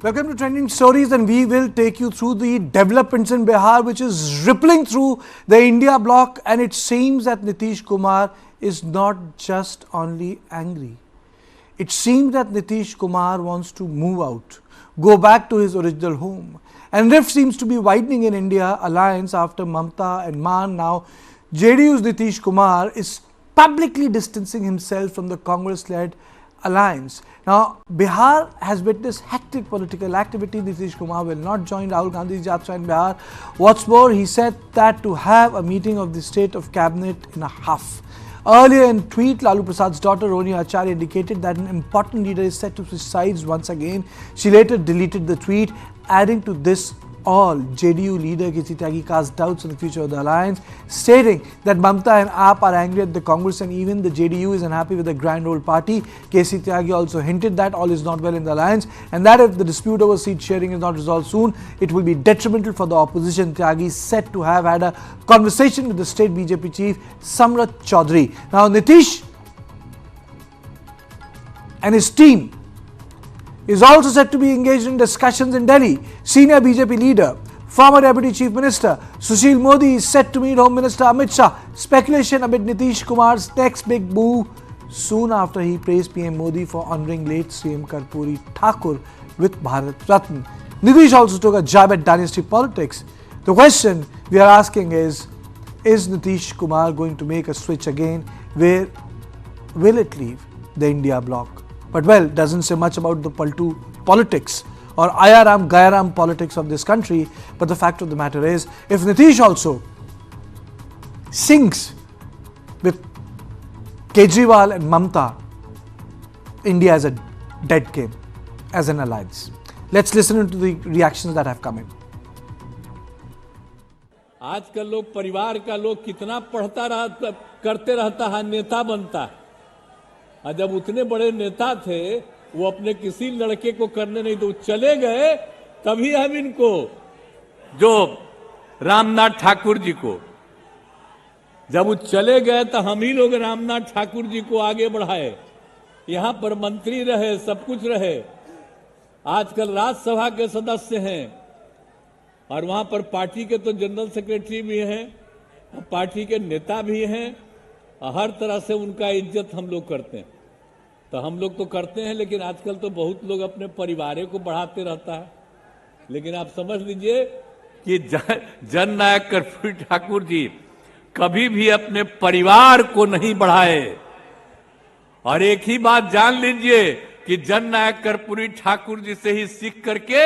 Welcome to Trending Stories, and we will take you through the developments in Bihar, which is rippling through the India bloc, and it seems that Nitish Kumar is not just only angry. It seems that Nitish Kumar wants to move out, go back to his original home. And rift seems to be widening in India alliance after Mamata and Man. Now, JDU's Nitish Kumar is publicly distancing himself from the Congress-led alliance. Now, Bihar has witnessed hectic political activity. Nitish Kumar will not join Rahul Gandhi's Yatra in Bihar. What's more, he said that to have a meeting of the state of cabinet in a huff. Earlier in a tweet, Lalu Prasad's daughter Roni Acharya indicated that an important leader is set to switch sides once again. She later deleted the tweet. Adding to this all, JDU leader K.C. Tyagi cast doubts on the future of the alliance, stating that Mamata and AAP are angry at the Congress and even the JDU is unhappy with the grand old party. K.C. Tyagi also hinted that all is not well in the alliance and that if the dispute over seat sharing is not resolved soon, it will be detrimental for the opposition. Tyagi is said to have had a conversation with the state BJP chief Samrat Chaudhary. Now, Nitish and his team is also said to be engaged in discussions in Delhi. Senior BJP leader, former Deputy Chief Minister Sushil Modi is set to meet Home Minister Amit Shah. Speculation amid Nitish Kumar's next big move soon after he praised PM Modi for honouring late CM Karpuri Thakur with Bharat Ratna. Nitish also took a jab at dynasty politics. The question we are asking is Nitish Kumar going to make a switch again? Where will it leave the India bloc? But well, doesn't say much about the Paltu politics or Ayaram Gayaram politics of this country. But the fact of the matter is, if Nitish also syncs with Kejriwal and Mamata, India is a dead game as an alliance. Let's listen to the reactions that have come in. आजकल लोग परिवार का लोग कितना पढ़ता रहता करते रहता है, नेता बनता है। और जब उतने बड़े नेता थे वो अपने किसी लड़के को करने नहीं दो चले गए, तभी हम इनको जो रामनाथ ठाकुर जी को जब वो चले गए तो हम ही लोग रामनाथ ठाकुर जी को आगे बढ़ाए, यहाँ पर मंत्री रहे, सब कुछ रहे, आजकल राज्यसभा के सदस्य हैं और वहां पर पार्टी के तो जनरल सेक्रेटरी भी हैं, पार्टी के नेता भी हैं, हर तरह से उनका इज्जत हम लोग करते हैं। तो हम लोग तो करते हैं, लेकिन आजकल तो बहुत लोग अपने परिवार को बढ़ाते रहता है। लेकिन आप समझ लीजिए कि जननायक कर्पूरी ठाकुर जी कभी भी अपने परिवार को नहीं बढ़ाए। और एक ही बात जान लीजिए कि जननायक कर्पूरी ठाकुर जी से ही सीख करके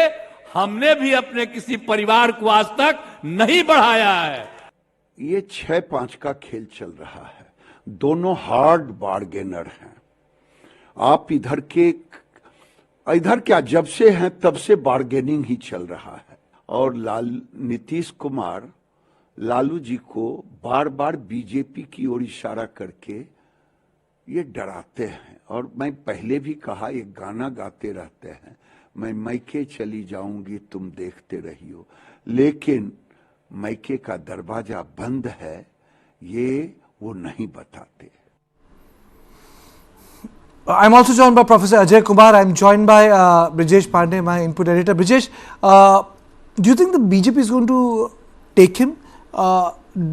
हमने भी अपने किसी परिवार को आज तक नहीं बढ़ाया है। ये 6-5 का खेल चल रहा है, दोनों हार्ड बार्गेनर हैं। आप इधर क्या जब से हैं तब से बार्गेनिंग ही चल रहा है। और नीतीश कुमार लालू जी को बार बार बीजेपी की ओर इशारा करके ये डराते हैं। और मैं पहले भी कहा, ये गाना गाते रहते हैं, मैं मैके चली जाऊंगी तुम देखते रहियो, लेकिन मैके का दरवाजा बंद है, ये वो नहीं बताते। I'm also joined by Professor Ajay Kumar. I'm joined by Brijesh Pandey, my input editor. Brijesh, do you think the BJP is going to take him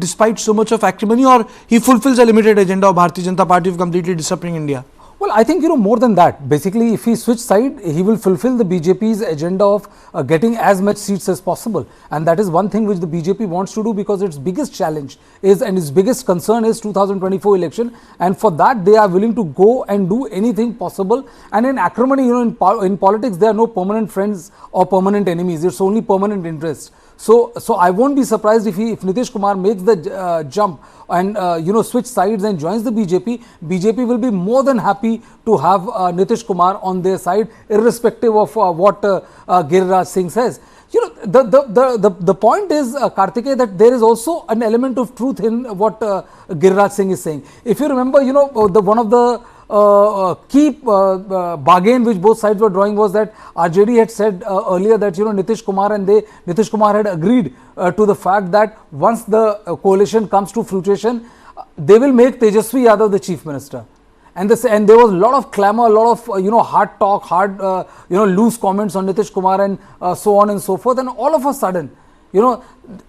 despite so much of acrimony, or he fulfills a limited agenda of Bharatiya Janata Party of completely disrupting India? Well, I think, more than that. Basically, if he switch side, he will fulfill the BJP's agenda of getting as much seats as possible. And that is one thing which the BJP wants to do, because its biggest challenge is, and its biggest concern is 2024 election. And for that, they are willing to go and do anything possible. And in acrimony, in politics, there are no permanent friends or permanent enemies. It's only permanent interests. So I won't be surprised if Nitish Kumar makes the jump and switch sides and joins the BJP. BJP will be more than happy to have Nitish Kumar on their side, irrespective of what Giriraj Singh says. The point is, Kartikeya, that there is also an element of truth in what Giriraj Singh is saying. If you remember, one of the key bargain which both sides were drawing was that RJD had said earlier that Nitish Kumar had agreed to the fact that once the coalition comes to fruition, they will make Tejasvi Yadav the chief minister. and there was a lot of clamor, a lot of hard talk, hard loose comments on Nitish Kumar and so on and so forth, and all of a sudden,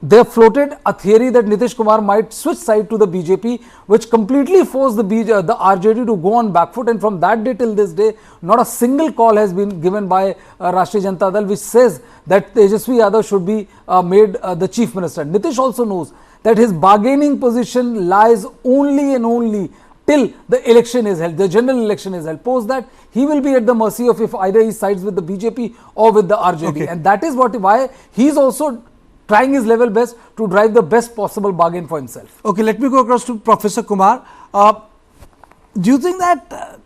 they floated a theory that Nitish Kumar might switch side to the BJP, which completely forced the RJD to go on back foot. And from that day till this day, not a single call has been given by Rashtriya Janata Dal which says that Tejasvi Yadav should be made the chief minister. Nitish also knows that his bargaining position lies only and only till the election is held, the general election is held. Post that, he will be at the mercy of if either he sides with the BJP or with the RJD. Okay. And that is why he is also trying his level best to drive the best possible bargain for himself. Okay, let me go across to Professor Kumar. Do you think that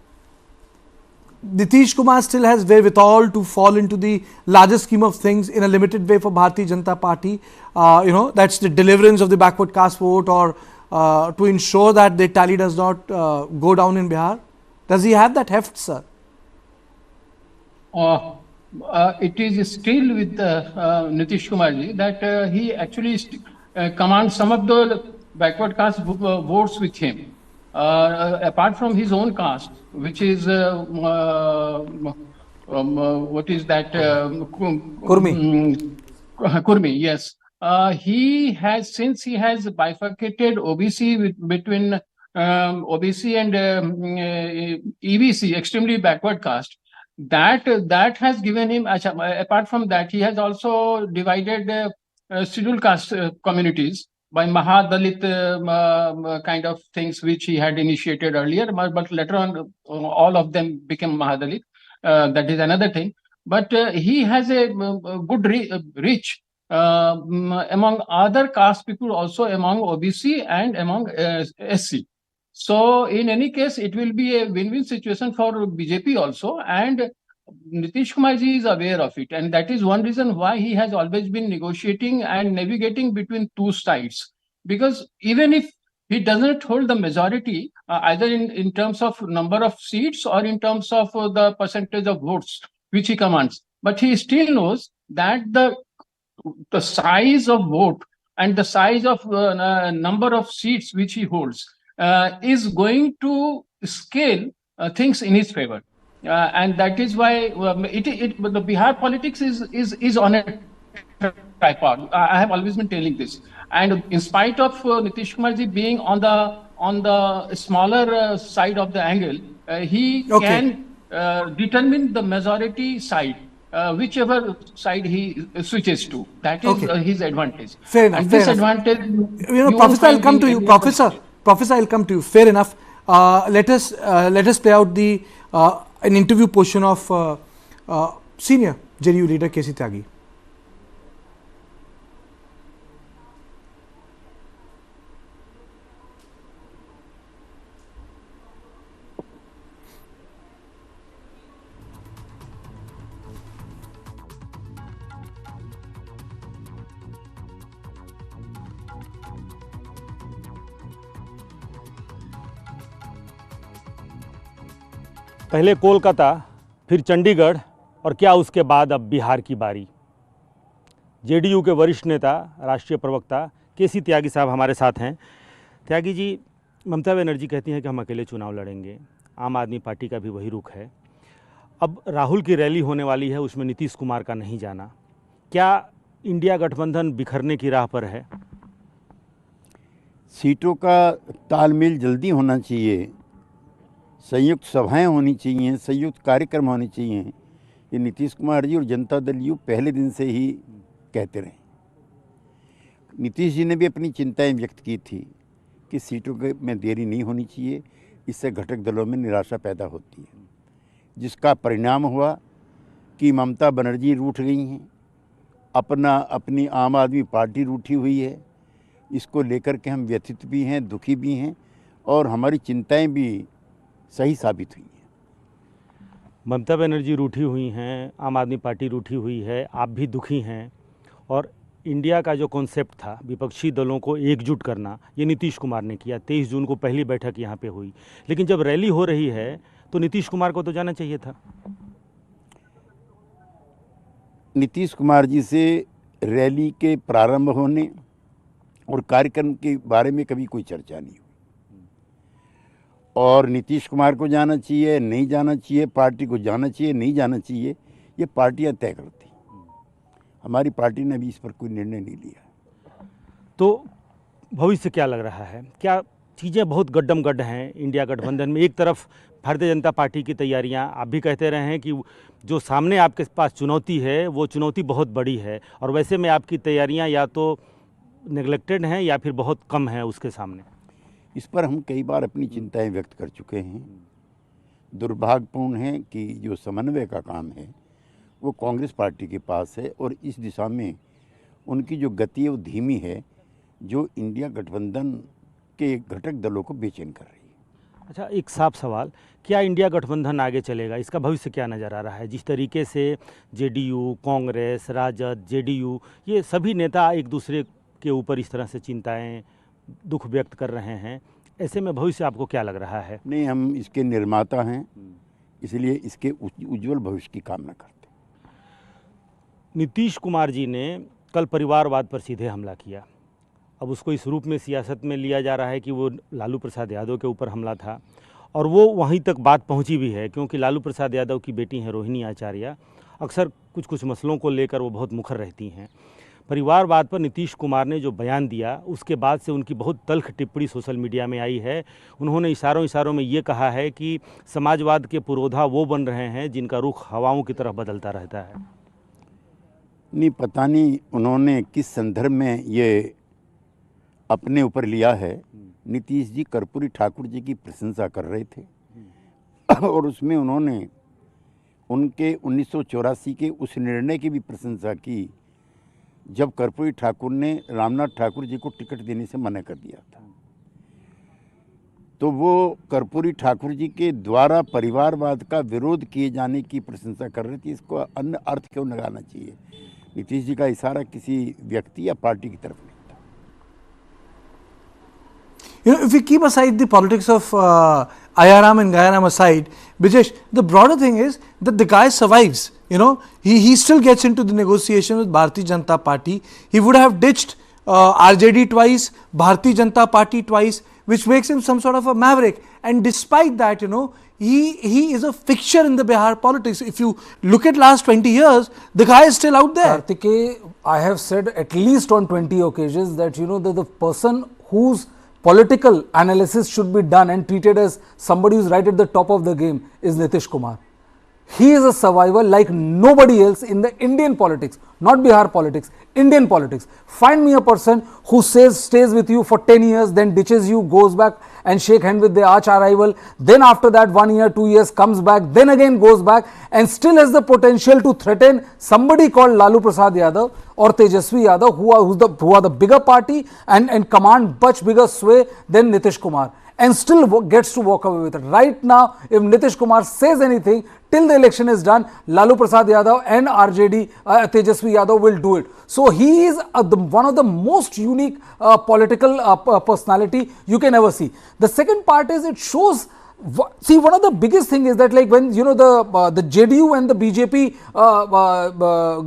Nitish Kumar still has wherewithal to fall into the larger scheme of things in a limited way for Bharatiya Janata Party? That's the deliverance of the backward caste vote, or to ensure that the tally does not go down in Bihar? Does he have that heft, sir? It is still with Nitish Kumarji that he actually commands some of the backward caste votes with him. Apart from his own caste, which is what is that? Kurmi, yes. He has bifurcated OBC between OBC and EBC, extremely backward caste. That has given him, apart from that, he has also divided scheduled caste communities by Mahadalit kind of things which he had initiated earlier, but later on all of them became Mahadalit. That is another thing. But he has a good reach among other caste people, also among OBC and among SC. So in any case, it will be a win-win situation for BJP also, and Nitish Kumarji is aware of it, and that is one reason why he has always been negotiating and navigating between two sides. Because even if he doesn't hold the majority, either in terms of number of seats or in terms of the percentage of votes which he commands, but he still knows that the size of vote and the size of number of seats which he holds is going to scale things in his favor, and that is why the Bihar politics is on a tripod. I have always been telling this, and in spite of Nitish Kumarji being on the smaller side of the angle, he can determine the majority side. Whichever side he switches to, that is his advantage. Fair enough. And fair this enough. advantage, Professor, I'll come to you. Professor, I'll come to you. Fair enough. Let us play out an interview portion of senior JDU leader KC Tyagi. पहले कोलकाता, फिर चंडीगढ़ और क्या उसके बाद अब बिहार की बारी। JDU के वरिष्ठ नेता, राष्ट्रीय प्रवक्ता केसी त्यागी साहब हमारे साथ हैं। त्यागी जी, ममता बनर्जी कहती हैं कि हम अकेले चुनाव लड़ेंगे, आम आदमी पार्टी का भी वही रुख है। अब राहुल की रैली होने वाली है, उसमें नीतीश कुमार का नहीं जाना, क्या इंडिया गठबंधन बिखरने की राह पर है? सीटों का तालमेल जल्दी होना चाहिए, संयुक्त सभाएं होनी चाहिए, संयुक्त कार्यक्रम होने चाहिए। ये नीतीश कुमार जी और जनता दल यू पहले दिन से ही कहते रहे। नीतीश जी ने भी अपनी चिंताएं व्यक्त की थी कि सीटों में देरी नहीं होनी चाहिए, इससे घटक दलों में निराशा पैदा होती है, जिसका परिणाम हुआ कि ममता बनर्जी रूठ गई हैं, अपनी आम आदमी पार्टी रूठी हुई है। इसको लेकर के हम व्यथित भी हैं, दुखी भी हैं, और हमारी चिंताएं भी सही साबित हुई है। ममता बनर्जी रूठी हुई हैं, आम आदमी पार्टी रूठी हुई है, आप भी दुखी हैं, और इंडिया का जो कॉन्सेप्ट था विपक्षी दलों को एकजुट करना, ये नीतीश कुमार ने किया। 23 जून को पहली बैठक यहाँ पे हुई, लेकिन जब रैली हो रही है तो नीतीश कुमार को तो जाना चाहिए था। नीतीश कुमार जी से रैली के प्रारंभ होने और कार्यक्रम के बारे में कभी कोई चर्चा नहीं हुई। और नीतीश कुमार को जाना चाहिए, नहीं जाना चाहिए, पार्टी को जाना चाहिए, नहीं जाना चाहिए, ये पार्टियां तय करती। हमारी पार्टी ने अभी इस पर कोई निर्णय नहीं लिया। तो भविष्य क्या लग रहा है? क्या चीज़ें बहुत गड्डम गड्ढ हैं इंडिया गठबंधन में? एक तरफ भारतीय जनता पार्टी की तैयारियां, आप भी कहते रहे हैं कि जो सामने आपके पास चुनौती है वो चुनौती बहुत बड़ी है, और वैसे में आपकी तैयारियां या तो नेग्लेक्टेड हैं या फिर बहुत कम हैं उसके सामने। इस पर हम कई बार अपनी चिंताएं व्यक्त कर चुके हैं। दुर्भाग्यपूर्ण है कि जो समन्वय का काम है वो कांग्रेस पार्टी के पास है, और इस दिशा में उनकी जो गति है वो धीमी है, जो इंडिया गठबंधन के घटक दलों को बेचैन कर रही है। अच्छा, एक साफ सवाल, क्या इंडिया गठबंधन आगे चलेगा? इसका भविष्य क्या नज़र आ रहा है? जिस तरीके से जेडीयू, कांग्रेस, राजद, जेडीयू, ये सभी नेता एक दूसरे के ऊपर इस तरह से चिंताएं, दुख व्यक्त कर रहे हैं, ऐसे में भविष्य आपको क्या लग रहा है? नहीं, हम इसके निर्माता हैं, इसलिए इसके उज्जवल भविष्य की कामना करते हैं। नीतीश कुमार जी ने कल परिवारवाद पर सीधे हमला किया। अब उसको इस रूप में सियासत में लिया जा रहा है कि वो लालू प्रसाद यादव के ऊपर हमला था, और वो वहीं तक बात पहुंची भी है, क्योंकि लालू प्रसाद यादव की बेटी हैं रोहिणी आचार्य, अक्सर कुछ कुछ मसलों को लेकर वो बहुत मुखर रहती हैं। परिवारवाद पर नीतीश कुमार ने जो बयान दिया, उसके बाद से उनकी बहुत तल्ख टिप्पणी सोशल मीडिया में आई है। उन्होंने इशारों में ये कहा है कि समाजवाद के पुरोधा वो बन रहे हैं जिनका रुख हवाओं की तरफ बदलता रहता है। नहीं, पता नहीं उन्होंने किस संदर्भ में ये अपने ऊपर लिया है। नीतीश जी कर्पूरी ठाकुर जी की प्रशंसा कर रहे थे, और उसमें उन्होंने उनके 1984 के उस निर्णय की भी प्रशंसा की जब कर्पूरी ठाकुर ने रामनाथ ठाकुर जी को टिकट देने से मना कर दिया था। तो वो कर्पूरी ठाकुर जी के द्वारा परिवारवाद का विरोध किए जाने की प्रशंसा कर रही थी। इसको अन्य अर्थ क्यों लगाना चाहिए? नीतीश जी का इशारा किसी व्यक्ति या पार्टी की तरफ नहीं था। You know, if we keep aside the politics of Ayaram and Gayaram aside, Brijesh, the broader thing is that the guy survives. You know, he still gets into the negotiation with Bharatiya Janata Party. He would have ditched RJD twice, Bharatiya Janata Party twice, which makes him some sort of a maverick. And despite that, you know, he is a fixture in the Bihar politics. If you look at last 20 years, the guy is still out there. Kartikeya, I have said at least on 20 occasions that, you know, the person whose political analysis should be done and treated as somebody who's right at the top of the game is Nitish Kumar. He is a survivor like nobody else in the Indian politics, not Bihar politics, Indian politics. Find me a person who stays with you for 10 years, then ditches you, goes back and shake hand with the arch rival, then after that 1 year, 2 years comes back, then again goes back and still has the potential to threaten somebody called Lalu Prasad Yadav or Tejasvi Yadav, who are the bigger party and command much bigger sway than Nitish Kumar, and still gets to walk away with it. Right now, if Nitish Kumar says anything, till the election is done, Lalu Prasad Yadav and RJD Tejasvi Yadav will do it. So he is one of the most unique political personality you can ever see. The second part is it shows. See, one of the biggest thing is that, like, when, you know, the JDU and the BJP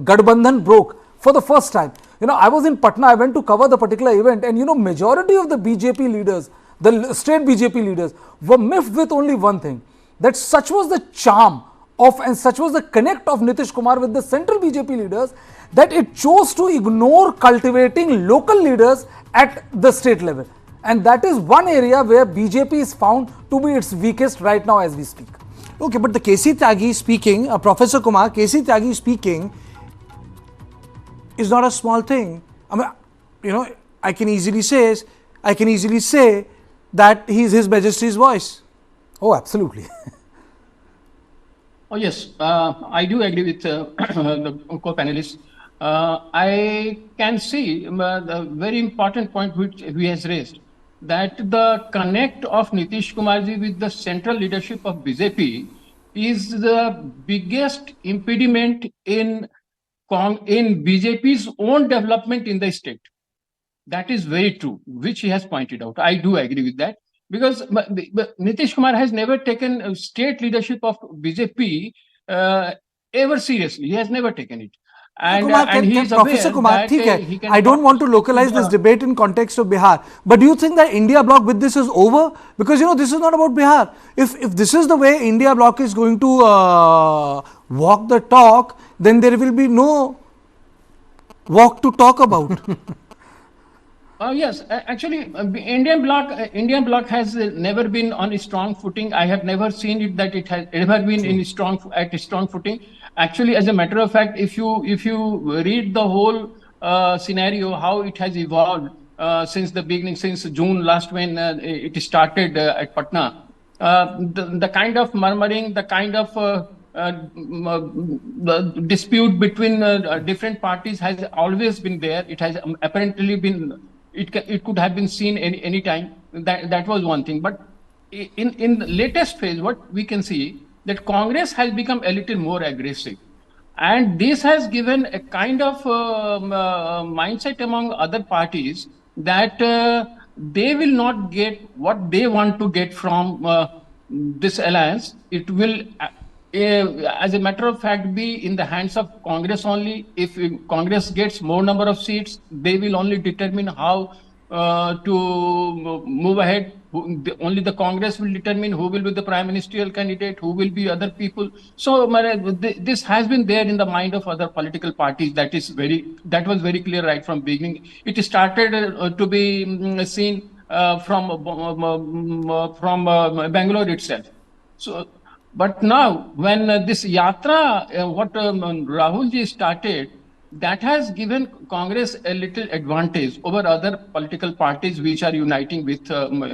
Gadbandhan broke for the first time. You know, I was in Patna, I went to cover the particular event, and, you know, majority of the BJP leaders, the state BJP leaders, were miffed with only one thing, that such was the charm of and such was the connect of Nitish Kumar with the central BJP leaders, that it chose to ignore cultivating local leaders at the state level. And that is one area where BJP is found to be its weakest right now as we speak. Okay, but the KC Tyagi speaking, Professor Kumar, KC Tyagi speaking is not a small thing. I mean, you know, I can easily say that he is His Majesty's voice. Oh, absolutely. Oh, yes, I do agree with the co-panelists. I can see the very important point which he has raised, that the connect of Nitish Kumarji with the central leadership of BJP is the biggest impediment in BJP's own development in the state. That is very true, which he has pointed out. I do agree with that, because Nitish Kumar has never taken state leadership of BJP ever seriously. He has never taken it. And Kumar, and he is Professor aware Kumar, that ठीक है, he can I don't want to localize this debate in context of Bihar, but do you think that India Bloc with this is over? Because this is not about Bihar. If this is the way India Bloc is going to walk the talk, then there will be no walk to talk about. Yes, actually, Indian bloc has never been on a strong footing. I have never seen it that it has ever been at a strong footing. Actually, as a matter of fact, if you read the whole scenario, how it has evolved since the beginning, since June last when it started at Patna, the kind of murmuring, the kind of the dispute between different parties has always been there. It has apparently been. It could have been seen any time. That was one thing. But in the latest phase, what we can see that Congress has become a little more aggressive, and this has given a kind of mindset among other parties that they will not get what they want to get from this alliance. It will, as a matter of fact, be in the hands of Congress only. If Congress gets more number of seats, they will only determine how to move ahead. Only the Congress will determine who will be the prime ministerial candidate, who will be other people. So this has been there in the mind of other political parties. That was very clear right from beginning. It started to be seen from Bangalore itself. So, but now when this yatra, what Rahul ji started, that has given Congress a little advantage over other political parties which are uniting with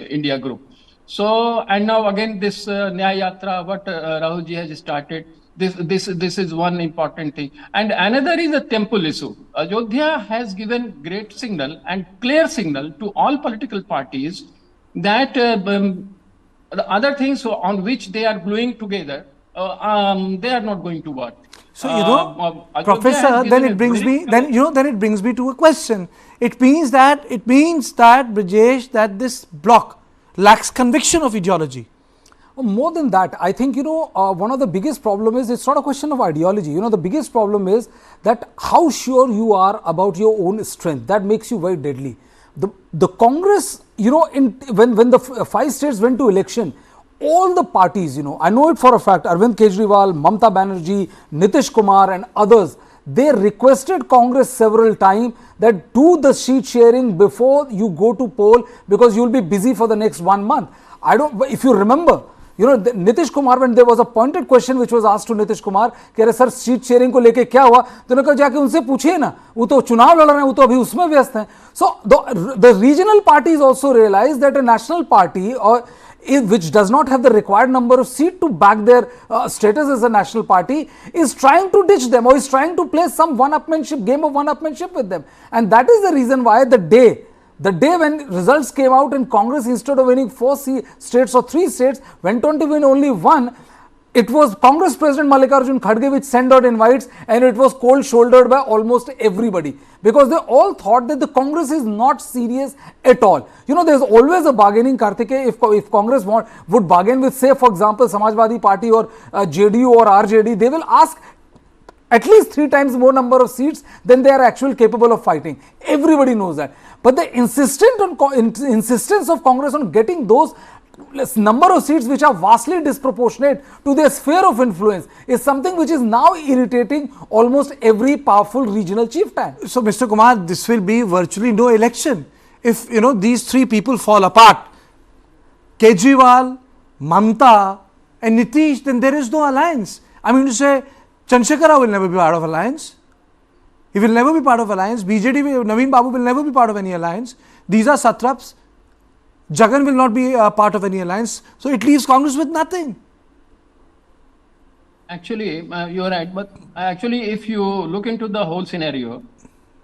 India group. So, and now again this Nyaya Yatra, what Rahul ji has started, this is one important thing. And another is the temple issue. Ayodhya has given great signal and clear signal to all political parties that the other things on which they are gluing together, they are not going to work. So Professor, then it brings me to a question. It means that Brijesh, that this bloc lacks conviction of ideology. More than that, I think, one of the biggest problem is it's not a question of ideology. The biggest problem is that how sure you are about your own strength. That makes you very deadly. The Congress, when the 5 states went to election, all the parties, I know it for a fact, Arvind Kejriwal, Mamata Banerjee, Nitish Kumar and others, they requested Congress several times that do the sheet sharing before you go to poll because you will be busy for the next 1 month. If you remember, Nitish Kumar, when there was a pointed question which was asked to Nitish Kumar, कि अरे sir sheet sharing को लेके क्या हुआ, तो उन्होंने कहा जाके उनसे पूछिए ना, वो तो चुनाव लड़ रहे हैं, वो तो अभी उसमें व्यस्त हैं. So the regional parties also realize that a national party which does not have the required number of seats to back their status as a national party is trying to ditch them or is trying to play some game of one-upmanship with them. And that is the reason why the day when results came out and Congress, instead of winning 4 states or 3 states, went on to win only 1, it was Congress President Mallikarjun Kharge which sent out invites, and it was cold shouldered by almost everybody because they all thought that the Congress is not serious at all. There's always a bargaining, Kartikeya. If Congress would bargain with, say, for example, Samajwadi Party or JDU or RJD, they will ask at least 3 times more number of seats than they are actually capable of fighting. Everybody knows that. But the insistence of Congress on getting those number of seats which are vastly disproportionate to their sphere of influence is something which is now irritating almost every powerful regional chieftain. So Mr. Kumar, this will be virtually no election if these 3 people fall apart, Kejriwal, Mamata and Nitish, then there is no alliance. I mean to say, Chandrasekhar Rao will never be part of alliance. He will never be part of alliance. BJD, Naveen Babu will never be part of any alliance. These are satraps. Jagan will not be a part of any alliance. So it leaves Congress with nothing. Actually, you're right. But actually, if you look into the whole scenario,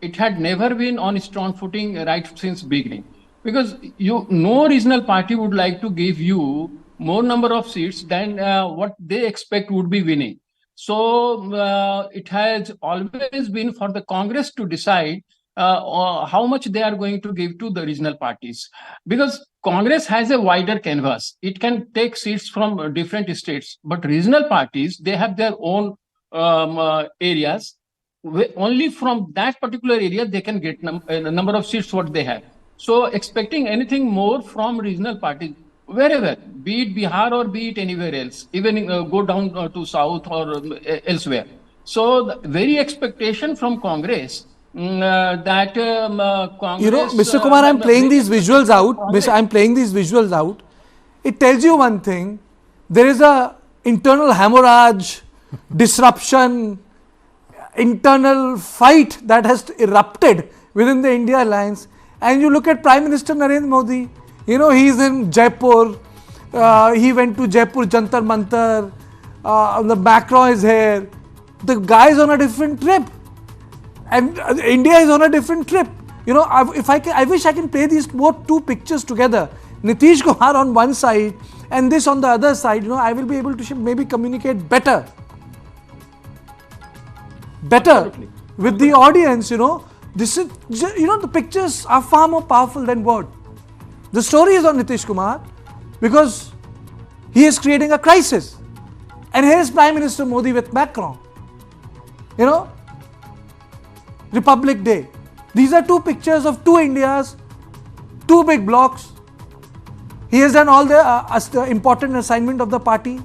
it had never been on a strong footing right since beginning. Because no regional party would like to give you more number of seats than what they expect would be winning. So it has always been for the Congress to decide how much they are going to give to the regional parties. Because Congress has a wider canvas. It can take seats from different states. But regional parties, they have their own areas. only from that particular area they can get the number of seats what they have. So expecting anything more from regional parties, wherever, be it Bihar or be it anywhere else, even go down to south or elsewhere. So the very expectation from Congress that Congress. Mr. Kumar, I'm playing very these visuals out. Congress. I'm playing these visuals out. It tells you one thing. There is a internal hemorrhage, disruption, internal fight that has erupted within the India alliance. And you look at Prime Minister Narendra Modi. He's in Jaipur. He went to Jaipur Jantar Mantar. The Macron is here. The guy is on a different trip. And India is on a different trip. I wish I can play these two pictures together. Nitish Kumar on one side and this on the other side. I will be able to maybe communicate better with the audience. This is, the pictures are far more powerful than words. The story is on Nitish Kumar because he is creating a crisis. And here is Prime Minister Modi with Macron. Republic Day. These are two pictures of two Indias, two big blocs. He has done all the important assignment of the party.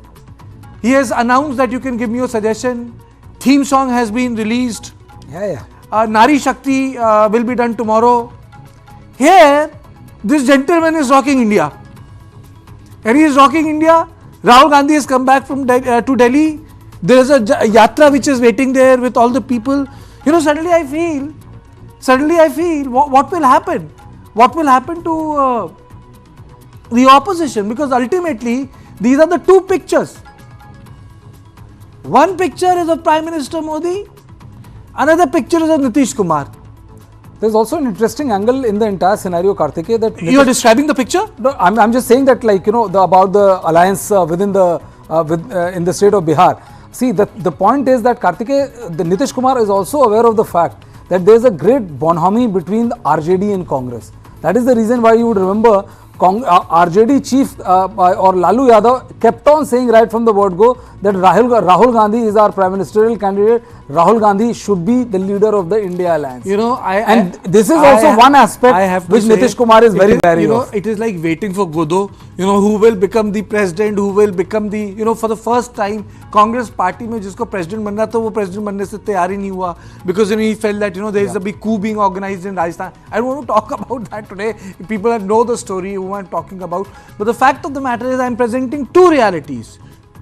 He has announced that you can give me your suggestion. Theme song has been released. Nari Shakti will be done tomorrow. Here, this gentleman is rocking India. And he is rocking India. Rahul Gandhi has come back from to Delhi. There is a yatra which is waiting there with all the people. Suddenly I feel, what will happen? What will happen to the opposition? Because ultimately, these are the two pictures. One picture is of Prime Minister Modi, another picture is of Nitish Kumar. There's also an interesting angle in the entire scenario, Kartikeya, that you are describing the picture? No, I'm just saying that, about the alliance within the in the state of Bihar. See, the point is that Kartikeya, the Nitish Kumar is also aware of the fact that there is a great bonhomie between the RJD and Congress. That is the reason why you would remember RJD chief or Lalu Yadav kept on saying right from the word go that Rahul Gandhi is our prime ministerial candidate. Rahul Gandhi should be the leader of the India alliance. This is also one aspect which Nitish Kumar is very wary of. It is like waiting for Godot. Who will become the president? Who will become the? For the first time, Congress party में जिसको president बनना था वो president बनने से तैयार ही नहीं हुआ because he felt that there is a big coup being organized in Rajasthan. I don't want to talk about that today. People know the story who I'm talking about. But the fact of the matter is, I'm presenting two realities.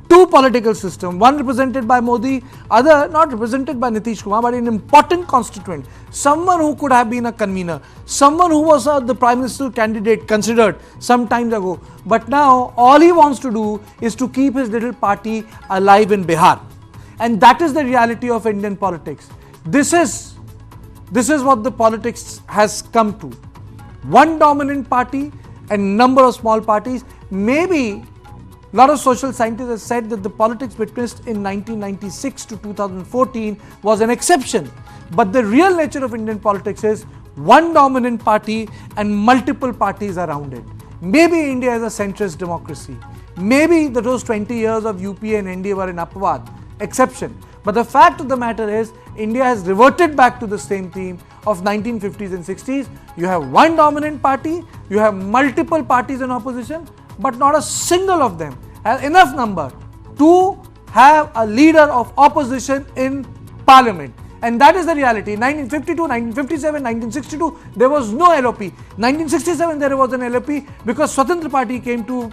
Two political systems, one represented by Modi, other not represented by Nitish Kumar, but an important constituent, someone who could have been a convener, someone who was the prime ministerial candidate considered some time ago. But now all he wants to do is to keep his little party alive in Bihar. And that is the reality of Indian politics. This is what the politics has come to. One dominant party and number of small parties. Maybe a lot of social scientists have said that the politics witnessed in 1996 to 2014 was an exception. But the real nature of Indian politics is one dominant party and multiple parties around it. Maybe India is a centrist democracy. Maybe those 20 years of UPA and N.D.A were an upward exception. But the fact of the matter is, India has reverted back to the same theme of 1950s and 60s. You have one dominant party, you have multiple parties in opposition, but not a single of them has enough number to have a leader of opposition in parliament. And that is the reality. 1952, 1957, 1962, there was no LOP. 1967, there was an LOP because Swatantra Party came to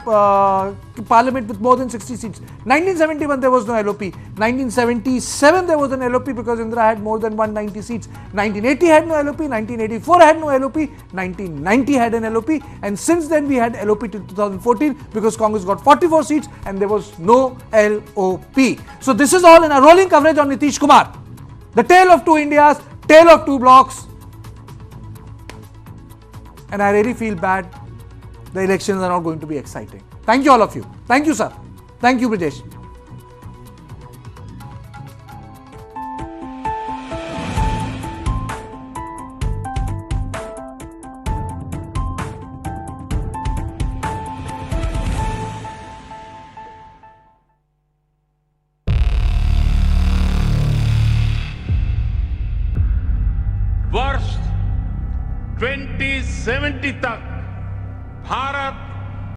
parliament with more than 60 seats. 1971, there was no LOP. 1977, there was an LOP because Indira had more than 190 seats. 1980 had no LOP. 1984 had no LOP. 1990 had an LOP. And since then, we had LOP till 2014 because Congress got 44 seats and there was no LOP. So this is all in a rolling coverage on Nitish Kumar. The tale of two Indias, tale of two blocks. And I really feel bad. The elections are not going to be exciting. Thank you all of you. Thank you, sir. Thank you, Brijesh. 1970 तक भारत